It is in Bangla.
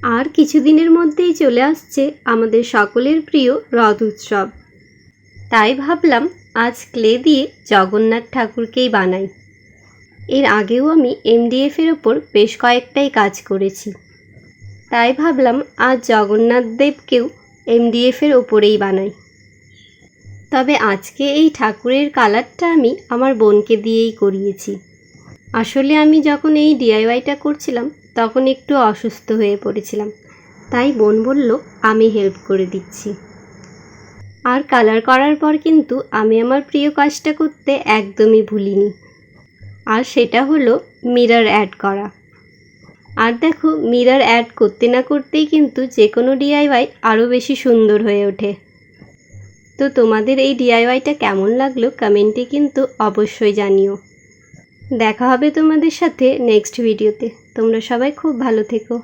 আর কিছুদিনের মধ্যেই চলে আসছে আমাদের সকলের প্রিয় রথ উৎসব। তাই ভাবলাম আজ ক্লে দিয়ে জগন্নাথ ঠাকুরকেই বানাই। এর আগেও আমি এমডিএফের ওপর বেশ কয়েকটাই কাজ করেছি, তাই ভাবলাম আজ জগন্নাথ দেবকেও এমডিএফের ওপরেই বানাই। তবে আজকে এই ঠাকুরের কালারটা আমি আমার বোনকে দিয়েই করিয়েছি। আসলে আমি যখন এই ডিআইওয়াইটা করছিলাম তখন একটু অসুস্থ হয়ে পড়েছিলাম, তাই বোন বলল আমি হেল্প করে দিচ্ছি। আর কালার করার পর কিন্তু আমি আমার প্রিয় কাজটা করতে একদমই ভুলিনি, আর সেটা হলো মিরর অ্যাড করা। আর দেখো, মিরর অ্যাড করতে না করতেই কিন্তু যে কোনো ডিআইওয়াই আরও বেশি সুন্দর হয়ে ওঠে। তো তোমাদের এই ডিআইওয়াইটা কেমন লাগলো কমেন্টে কিন্তু অবশ্যই জানিও। দেখা হবে তোমাদের সাথে নেক্সট ভিডিওতে। তোমরা সবাই খুব ভালো থেকো।